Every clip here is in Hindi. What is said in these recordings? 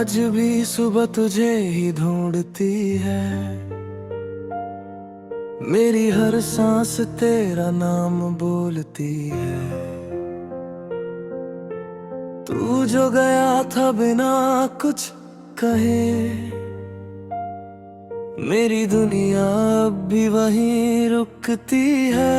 आज भी सुबह तुझे ही ढूंढती है। मेरी हर सांस तेरा नाम बोलती है। तू जो गया था बिना कुछ कहे, मेरी दुनिया अब भी वहीं रुकती है।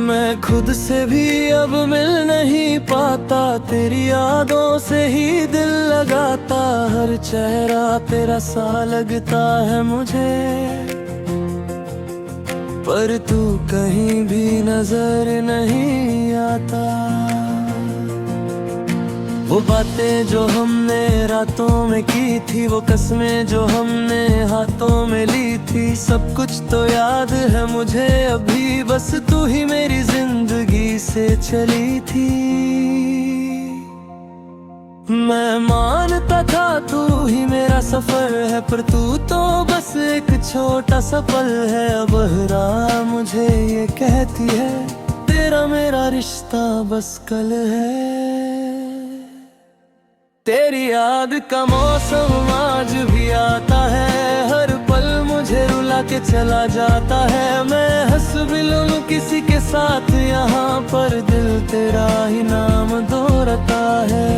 मैं खुद से भी अब मिल नहीं पाता, तेरी यादों से ही दिल लगाता। हर चेहरा तेरा सा लगता है मुझे, पर तू कहीं भी नजर नहीं आता। वो बातें जो हमने रातों में की थी, वो कस्में जो हमने हाथों में ली थी, सब कुछ तो याद है मुझे अभी। बस तू ही मेरी जिंदगी से चली थी। मैं मानता था तू ही मेरा सफर है, पर तू तो बस एक छोटा सा पल है। अब राह मुझे ये कहती है, तेरा मेरा रिश्ता बस कल है। तेरी याद का मौसम आज भी आता है, हर पल मुझे रुला के चला जाता है। मैं हंस भी लूं किसी के साथ यहाँ पर, दिल तेरा ही नाम दोहराता है।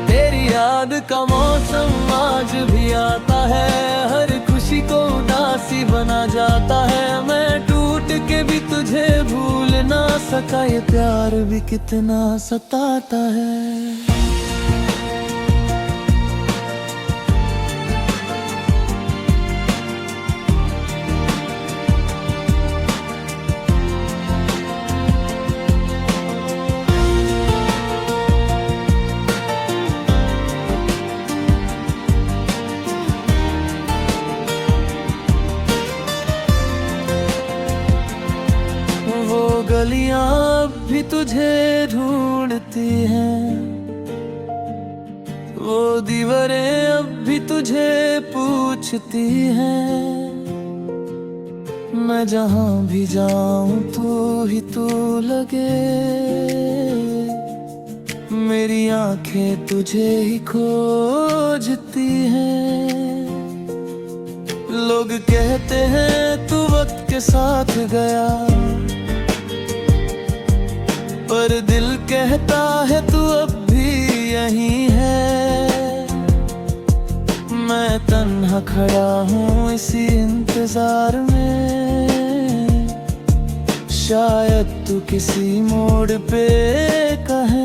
तेरी याद का मौसम आज भी आता है, हर खुशी को उदासी बना जाता है। मैं टूट के भी तुझे भूल ना सका, ये प्यार भी कितना सताता है। गलियां अब भी तुझे ढूंढती हैं, वो दीवारें अब भी तुझे पूछती हैं। मैं जहां भी जाऊं तू ही तू लगे, मेरी आंखें तुझे ही खोजती हैं। लोग कहते हैं तू वक्त के साथ गया, पर दिल कहता है तू अब भी यहीं है। मैं तन्हा खड़ा हूँ इसी इंतजार में, शायद तू किसी मोड़ पे कहे।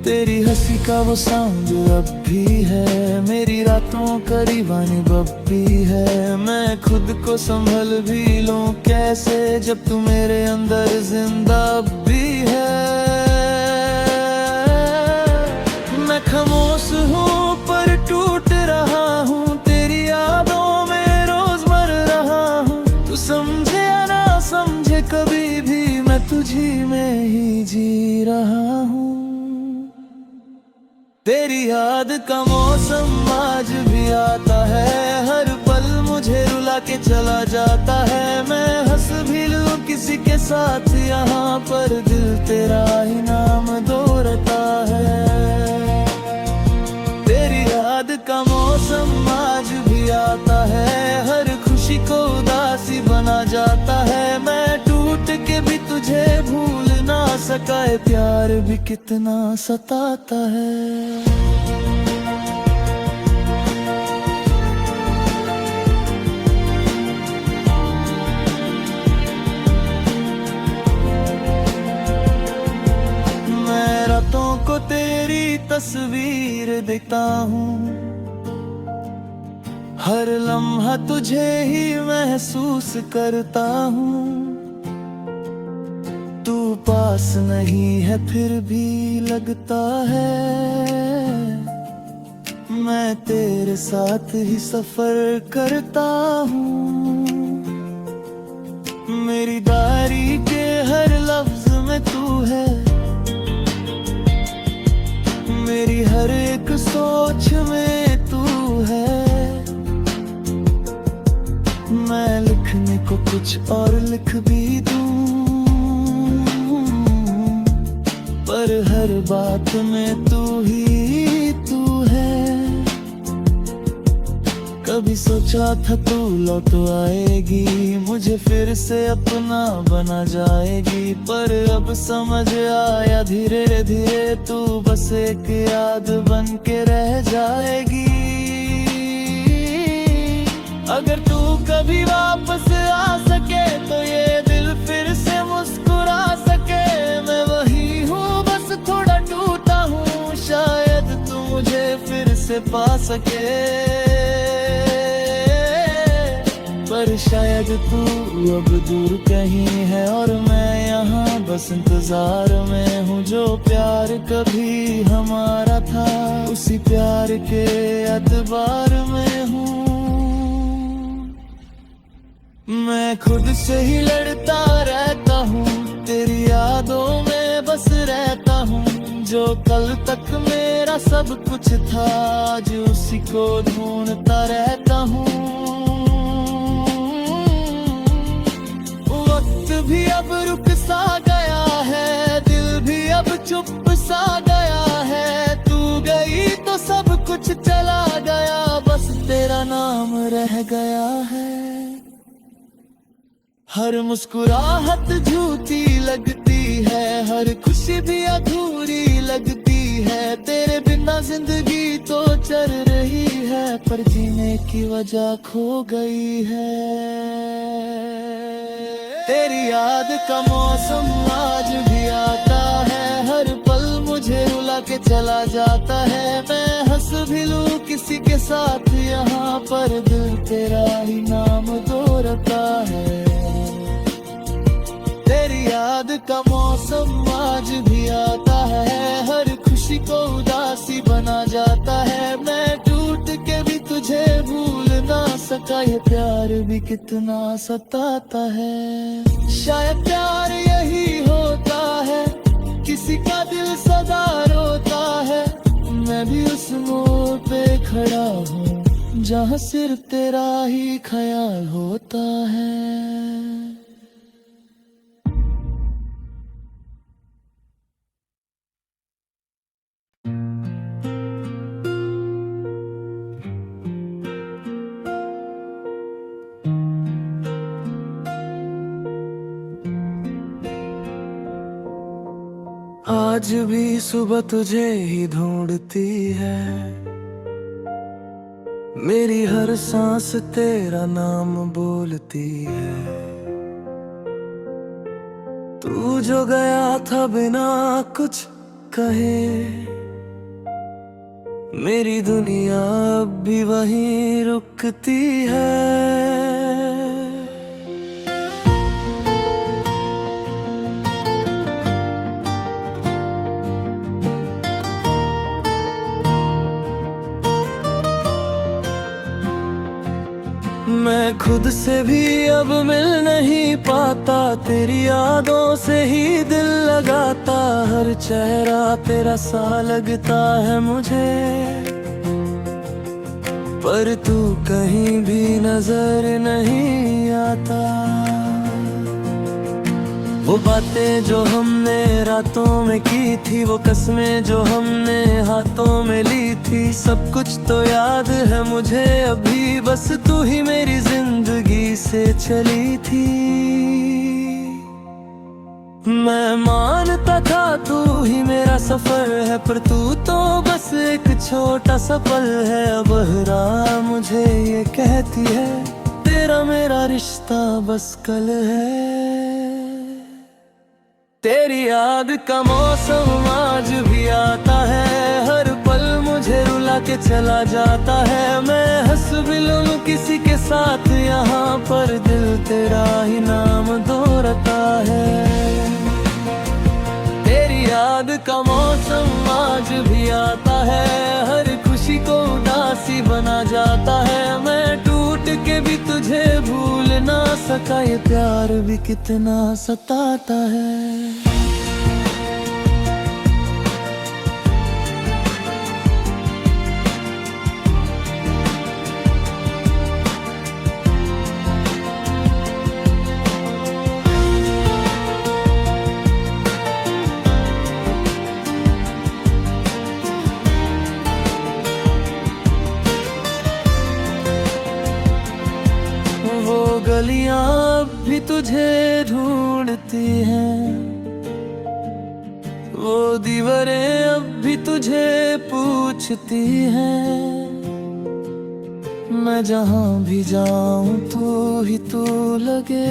तेरी हंसी का वो साउंड अब भी है, मेरी रातों का दीवानी बब्बी है। मैं खुद को संभल भी लूं कैसे, जब तू मेरे अंदर जिंदा भी है। मैं खामोश हूँ पर टूट रहा हूँ, तेरी यादों में रोज मर रहा हूँ। तू समझे या ना समझे कभी भी, मैं तुझी में ही जी रहा हूँ। तेरी याद का मौसम आज भी आता है, हर पल मुझे रुला के चला जाता है। मैं हंस भी लूं किसी के साथ यहाँ पर, दिल तेरा ही नाम दोहराता है। तेरी याद का मौसम आज भी आता है, हर खुशी को उदासी बना जाता है। मैं टूट के भी तुझे भूल ना सका, ये प्यार भी कितना सताता है। मैं रातों को तेरी तस्वीर देखता हूँ, हर लम्हा तुझे ही महसूस करता हूँ। तू पास नहीं है फिर भी लगता है, मैं तेरे साथ ही सफर करता हूँ। मेरी डायरी के हर लफ्ज में तू है, मेरी हर एक सोच में तू है। मैं लिखने को कुछ और लिख भी दूं, पर हर बात में तू ही तू है। कभी सोचा था तू लौट आएगी, मुझे फिर से अपना बना जाएगी, पर अब समझ आया धीरे धीरे तू बस एक याद बन के रह जाएगी। अगर तू कभी वापस आ सके तो ये दिल फिर से मुस्कुरा सके। मैं वही हूँ बस थोड़ा टूटा हूँ, शायद तू मुझे फिर से पा सके। पर शायद तू अब दूर कहीं है और मैं यहाँ बस इंतजार में हूँ। जो प्यार कभी हमारा था उसी प्यार के एतबार में हूँ। मैं खुद से ही लड़ता रहता हूँ, तेरी यादों में बस रहता हूँ। जो कल तक मेरा सब कुछ था आज उसी को ढूंढता रहता हूँ। वक्त भी अब रुक सा गया है, दिल भी अब चुप सा गया है। तू गई तो सब कुछ चला गया, बस तेरा नाम रह गया है। हर मुस्कुराहट झूठी लगती है, हर खुशी भी अधूरी लगती है। तेरे बिना जिंदगी तो चल रही है, पर जीने की वजह खो गई है। तेरी याद का मौसम आज भी आता है, हर पल मुझे रुला के चला जाता है। मैं हंस भी लूं किसी के साथ यहाँ पर दिल तेरा ही नाम दोहराता है। तेरी याद का मौसम आज भी आता है, हर खुशी को उदासी बना जाता है। मैं टूट के भी तुझे भूल ना सका, ये प्यार भी कितना सताता है। शायद प्यार यही होता है, किसी का दिल सदा रोता है। मैं भी उस मोड़ पे खड़ा हूँ जहाँ सिर्फ तेरा ही ख्याल होता है। आज भी सुबह तुझे ही ढूंढती है, मेरी हर सांस तेरा नाम बोलती है। तू जो गया था बिना कुछ कहे, मेरी दुनिया अब भी वहीं रुकती है। मैं खुद से भी अब मिल नहीं पाता, तेरी यादों से ही दिल लगाता। हर चेहरा तेरा सा लगता है मुझे, पर तू कहीं भी नजर नहीं आता। वो बातें जो हमने रातों में की थी, वो कस्में जो हमने हाथों में ली थी, सब कुछ तो याद है मुझे अभी। बस तू ही मेरी जिंदगी से चली थी। मैं मानता था तू ही मेरा सफर है, पर तू तो बस एक छोटा सा पल है। अब राह मुझे ये कहती है, तेरा मेरा रिश्ता बस कल है। तेरी याद का मौसम आज भी आता है, हर पल मुझे रुला के चला जाता है। मैं हंस भी लूं किसी के साथ यहाँ पर दिल तेरा ही नाम दोहराता है। तेरी याद का मौसम आज भी आता है, हर खुशी को उदासी बना जाता है। मैं टूट के भी तुझे भूल ना सका, ये प्यार भी कितना सताता है। गलियां अब भी तुझे ढूंढती हैं, वो दीवारें अब भी तुझे पूछती हैं। मैं जहां भी जाऊं तू ही तू लगे,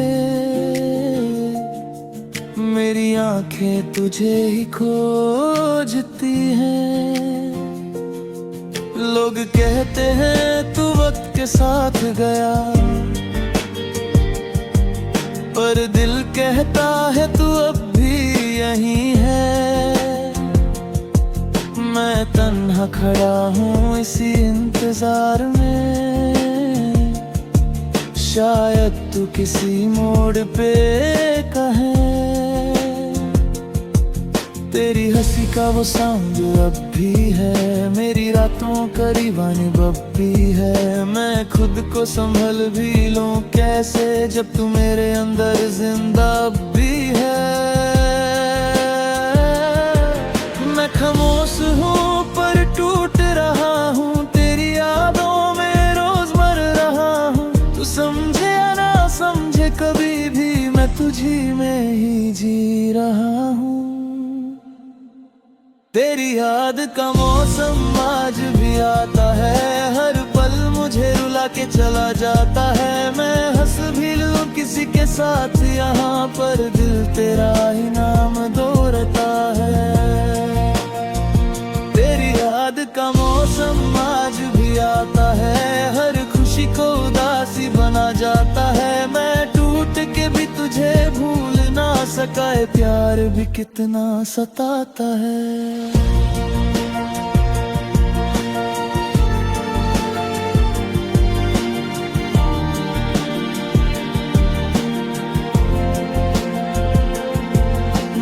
मेरी आंखें तुझे ही खोजती हैं। लोग कहते हैं तू वक्त के साथ गया, पर दिल कहता है तू अब भी यहीं है। मैं तन्हा खड़ा हूँ इसी इंतजार में, शायद तू किसी मोड़ पे कहे। तेरी हंसी का वो साउंड अब भी है, मेरी रातों का दीवानी बब्बी है। मैं खुद को संभल भी लूं कैसे, जब तू मेरे अंदर जिंदा अब भी है। मैं खामोश हूँ पर टूट रहा हूँ, तेरी यादों में रोज मर रहा हूँ। तू समझे या ना समझे कभी भी, मैं तुझी में ही जी रहा हूँ। तेरी याद का मौसम आज भी आता है, हर पल मुझे रुला के चला जाता है। मैं हंस भी लूं किसी के साथ यहाँ पर, दिल तेरा ही नाम दोहराता है। तेरी याद का मौसम आज भी आता है, हर खुशी को उदासी बना जाता है। मैं टूट के भी तुझे भूल ना सका, है प्यार भी कितना सताता है।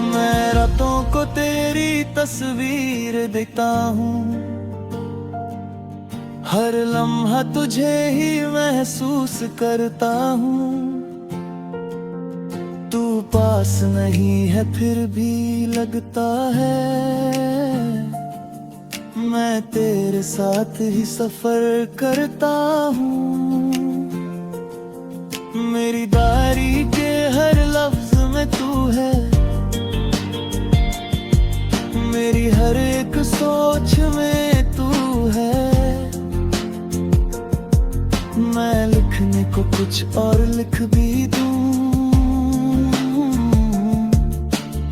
मैं रातों को तेरी तस्वीर देखता हूँ, हर लम्हा तुझे ही महसूस करता हूँ। तू पास नहीं है फिर भी लगता है, मैं तेरे साथ ही सफर करता हूँ। मेरी डायरी के हर लफ्ज में तू है, मेरी हर एक सोच में तू है। मैं लिखने को कुछ और लिख भी दूं,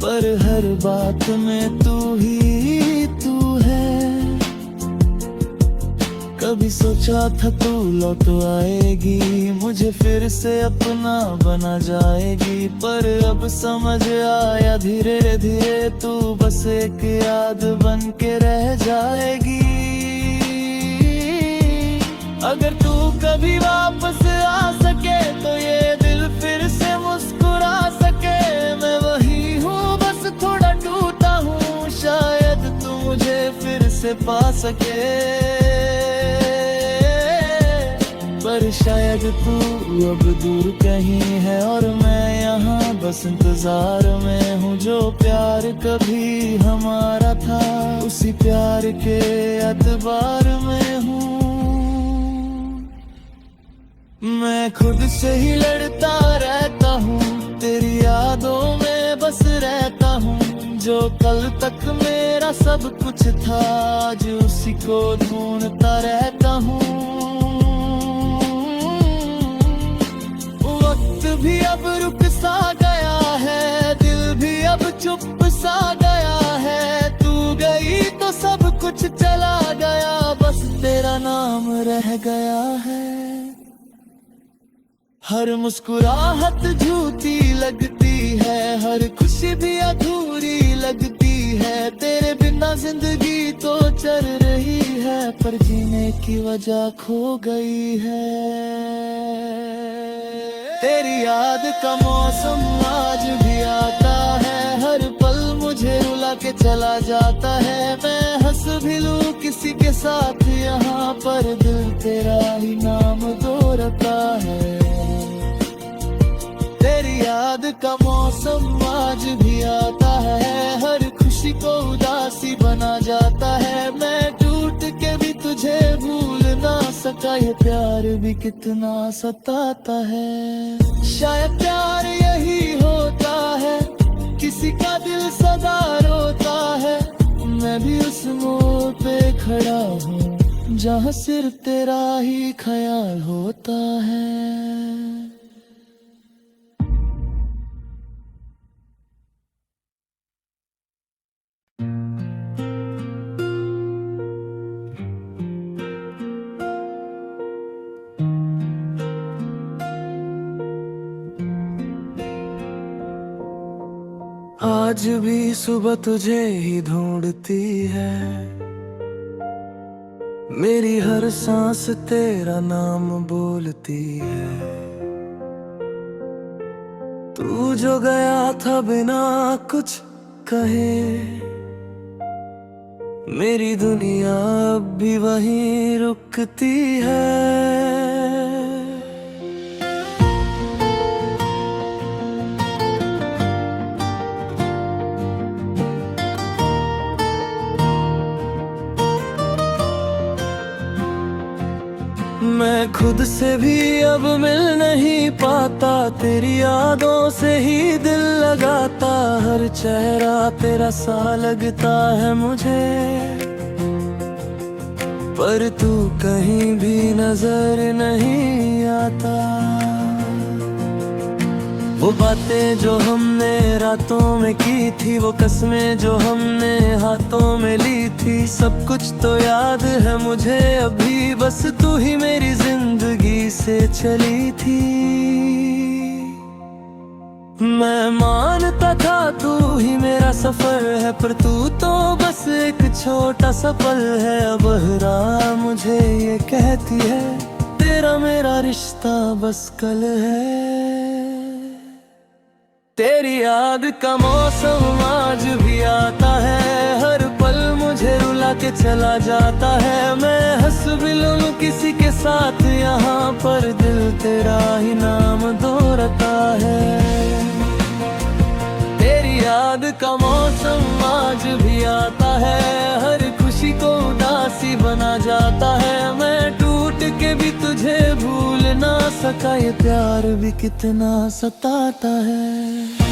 पर हर बात में तू ही तू है। कभी सोचा था तू लौट आएगी, मुझे फिर से अपना बना जाएगी, पर अब समझ आया धीरे धीरे तू बस एक याद बन के रह जाएगी। अगर तू कभी वापस आ सके तो ये दिल फिर से मुस्कुरा सके। मैं वही हूँ बस थोड़ा टूटा हूँ, शायद तू मुझे फिर से पा सके। पर शायद तू अब दूर कहीं है और मैं यहाँ बस इंतजार में हूँ। जो प्यार कभी हमारा था उसी प्यार के एतबार में हूँ। मैं खुद से ही लड़ता रहता हूँ, तेरी यादों में बस रहता हूँ। जो कल तक मेरा सब कुछ था आज उसी को ढूंढता रहता हूँ। वक्त भी अब रुक सा गया है, दिल भी अब चुप सा गया है। तू गई तो सब कुछ चला गया, बस तेरा नाम रह गया है। हर मुस्कुराहट झूठी लगती है, हर खुशी भी अधूरी लगती है। तेरे बिना जिंदगी तो चल रही है, पर जीने की वजह खो गई है। तेरी याद का मौसम आज भी आता है, हर पल मुझे रुला के चला जाता है। मैं हंस भी लूं किसी के साथ यहाँ पर, दिल तेरा ही नाम दोहराता है। तेरी याद का मौसम आज भी आता है, हर खुशी को उदासी बना जाता है। मैं टूट के भी तुझे भूल ना सका ये प्यार भी कितना सताता है। शायद प्यार यही होता है, किसी का दिल सदा रोता है। मैं भी उस मोड़ पे खड़ा हूँ जहाँ सिर्फ तेरा ही ख्याल होता है। आज भी सुबह तुझे ही ढूंढती है, मेरी हर सांस तेरा नाम बोलती है। तू जो गया था बिना कुछ कहे, मेरी दुनिया अब भी वहीं रुकती है। मैं खुद से भी अब मिल नहीं पाता, तेरी यादों से ही दिल लगाता। हर चेहरा तेरा सा लगता है मुझे, पर तू कहीं भी नजर नहीं आता। वो बातें जो हमने रातों में की थी, वो कस्में जो हमने हाथों में ली थी, सब कुछ तो याद है मुझे अभी। बस तू ही मेरी जिंदगी से चली थी। मैं मानता था तू ही मेरा सफर है, पर तू तो बस एक छोटा सा पल है। अब राह मुझे ये कहती है, तेरा मेरा रिश्ता बस कल है। तेरी याद का मौसम आज भी आता है, हर पल मुझे रुला के चला जाता है। मैं हंस भी लूं किसी के साथ यहाँ पर, दिल तेरा ही नाम दोहराता है। तेरी याद का मौसम आज भी आता है, हर खुशी को उदासी बना जाता है। मैं टूट के भी तुझे भूल ना सका, ये प्यार भी कितना सताता है।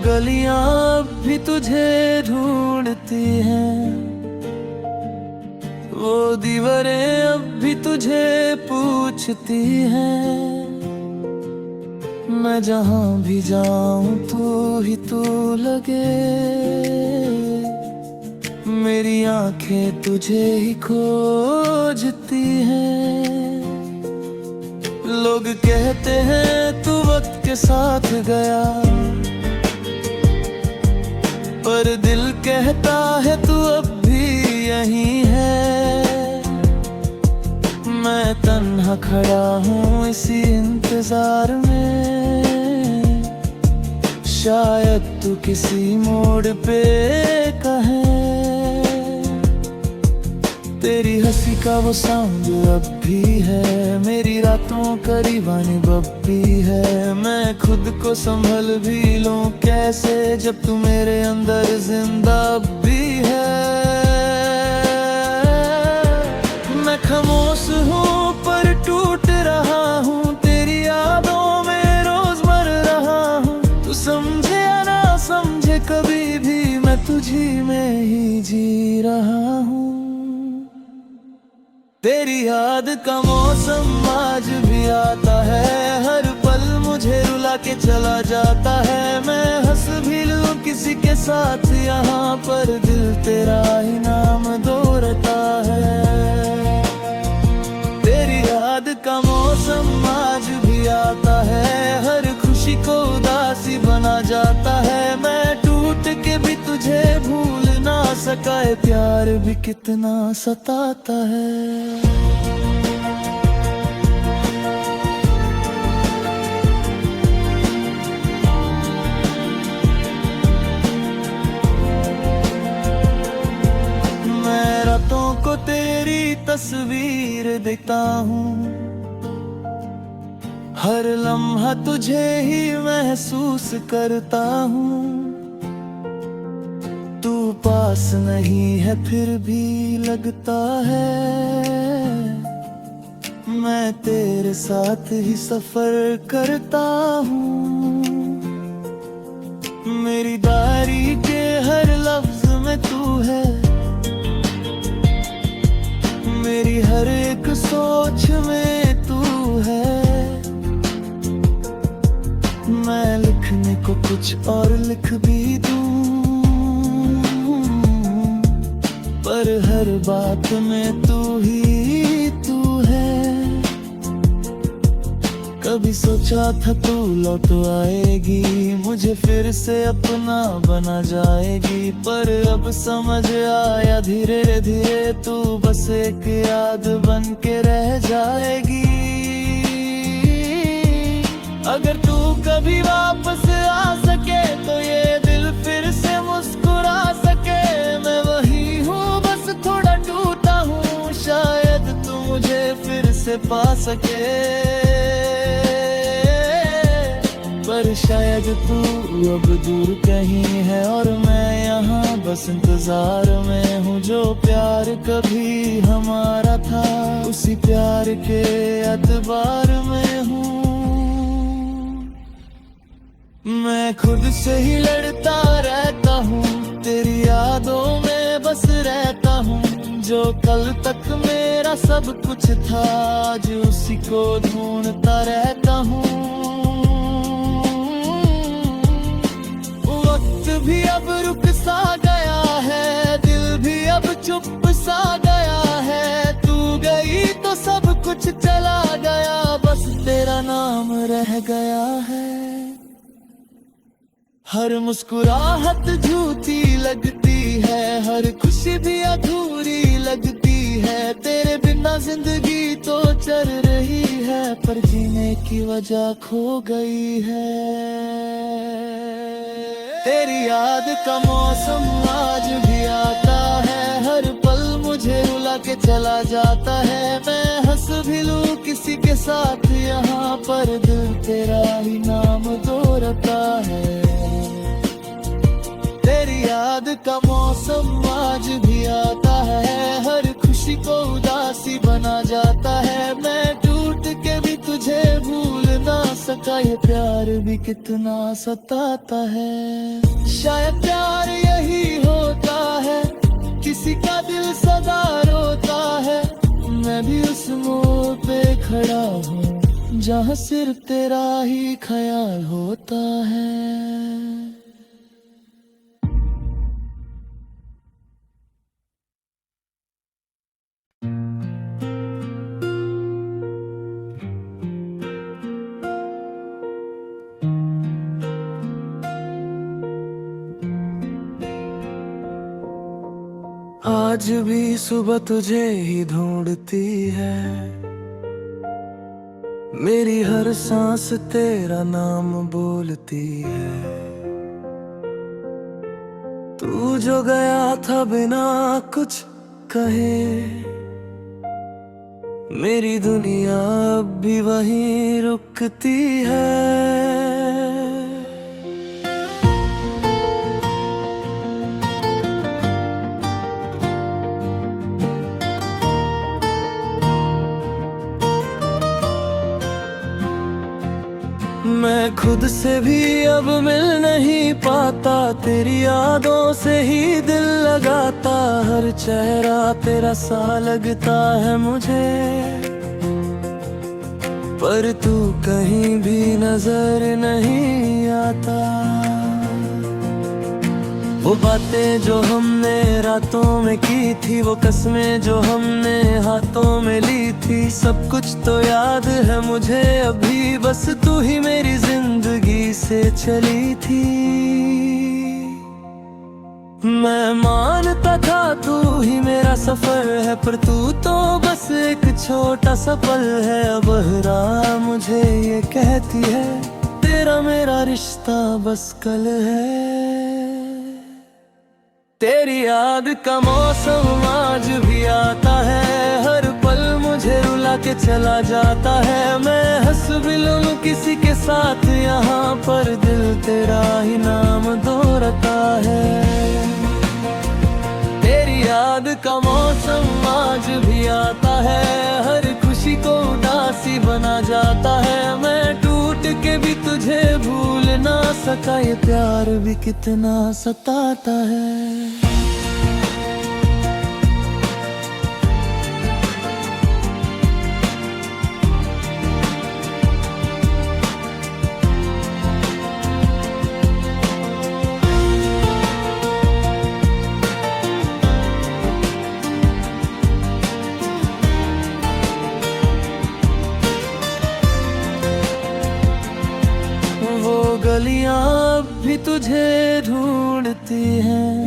गलियां अब भी तुझे ढूंढती हैं, वो दीवारें अब भी तुझे पूछती हैं। मैं जहां भी जाऊं तू ही तू लगे, मेरी आंखें तुझे ही खोजती हैं। लोग कहते हैं तू वक्त के साथ गया, पर दिल कहता है तू अब भी यहीं है। मैं तन्हा खड़ा हूँ इसी इंतजार में, शायद तू किसी मोड़ पे कहे। तेरी हंसी का वो साउंड अब भी है, मेरी रातों का दीवानी बब्बी है। मैं खुद को संभल भी लूं कैसे, जब तू मेरे अंदर जिंदा भी है। मैं खामोश हूँ पर टूट रहा हूँ, तेरी यादों में रोज मर रहा हूँ। तू समझे या ना समझे कभी भी, मैं तुझी में ही जी रहा हूँ। तेरी याद का मौसम आज भी आता है, हर पल मुझे रुला के चला जाता है। मैं हंस भी लूं किसी के साथ यहाँ पर, दिल तेरा ही नाम दोहराता है। तेरी याद का मौसम आज भी आता है, हर खुशी को उदासी बना जाता है। मैं टूट के भी तुझे भूल ना सका, ये प्यार भी कितना सताता है। तस्वीर देखता हूँ। हर लम्हा तुझे ही महसूस करता हूँ। तू पास नहीं है फिर भी लगता है मैं तेरे साथ ही सफर करता हूँ। मेरी डायरी के हर लफ्ज में तू है, मेरी हर एक सोच में तू है। मैं लिखने को कुछ और लिख भी दूं, पर हर बात में तू ही तू है। कभी सोचा था तू लौट आएगी, मुझे फिर से अपना बना जाएगी, पर अब समझ आया धीरे धीरे तू बस एक याद बन के रह जाएगी। अगर तू कभी वापस आ सके तो ये दिल फिर से मुस्कुरा सके। मैं वही हूँ बस थोड़ा टूटा हूँ, शायद तू मुझे फिर से पा सके। पर शायद तू अब दूर कहीं है और मैं यहाँ बस इंतजार में हूँ। जो प्यार कभी हमारा था उसी प्यार के एतबार में हूँ। मैं खुद से ही लड़ता रहता हूँ, तेरी यादों में बस रहता हूँ। जो कल तक मेरा सब कुछ था आज उसी को ढूंढता रहता हूँ। वक्त भी अब रुक सा गया है, दिल भी अब चुप सा गया है। तू गई तो सब कुछ चला गया, बस तेरा नाम रह गया है। हर मुस्कुराहट झूठी लगती है, हर खुशी भी अधूरी लगती है। तेरे बिना जिंदगी तो चल रही है, पर जीने की वजह खो गई है। तेरी याद का मौसम आज भी आता है, हर पल मुझे रुला के चला जाता है। मैं हंस भी लूं किसी के साथ यहाँ पर दिल तेरा ही नाम दोहराता है। तेरी याद का मौसम आज भी आता है, हर खुशी को उदासी बना जाता है। मैं टूट के भी तुझे भूल ना सका, ये प्यार भी कितना सताता है। शायद प्यार यही होता है, किसी का दिल सदा रोता है। मैं भी उस मोड़ पे खड़ा हूँ जहाँ सिर्फ तेरा ही ख्याल होता है। आज भी सुबह तुझे ही ढूंढती है, मेरी हर सांस तेरा नाम बोलती है। तू जो गया था बिना कुछ कहे, मेरी दुनिया अब भी वहीं रुकती है। मैं खुद से भी अब मिल नहीं पाता, तेरी यादों से ही दिल लगाता। हर चेहरा तेरा सा लगता है मुझे, पर तू कहीं भी नजर नहीं आता। वो बातें जो हमने रातों में की थी, वो कस्में जो हमने हाथों में ली थी, सब कुछ तो याद है मुझे अभी। बस तू ही मेरी जिंदगी से चली थी। मैं मानता था तू ही मेरा सफर है, पर तू तो बस एक छोटा सा पल है। अब राह मुझे ये कहती है, तेरा मेरा रिश्ता बस कल है। तेरी याद का मौसम आज भी आता है, हर भुला के चला जाता है। मैं हंस भी लूं किसी के साथ यहाँ पर, दिल तेरा ही नाम दोहराता है। तेरी याद का मौसम आज भी आता है, हर खुशी को उदासी बना जाता है। मैं टूट के भी तुझे भूल ना सका, ये प्यार भी कितना सताता है। गलियां अब भी तुझे ढूंढती हैं,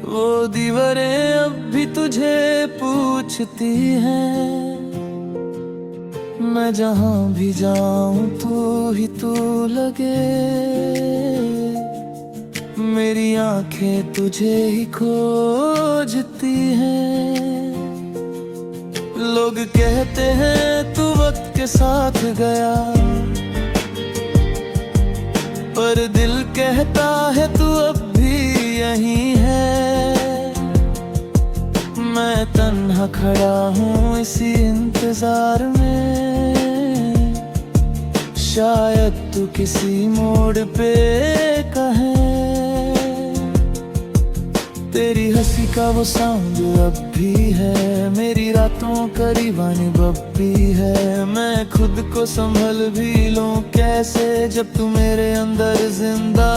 वो दीवारें अब भी तुझे पूछती हैं। मैं जहां भी जाऊं तू ही तू लगे, मेरी आंखें तुझे ही खोजती हैं। लोग कहते हैं तू वक्त के साथ गया, पर दिल कहता है तू अब भी यहीं है। मैं तन्हा खड़ा हूँ इसी इंतजार में, शायद तू किसी मोड़ पे कहे। तेरी हंसी का वो साउंड अब भी है, मेरी रातों करीबानी बब्बी है। मैं खुद को संभल भी लूं कैसे, जब तू मेरे अंदर जिंदा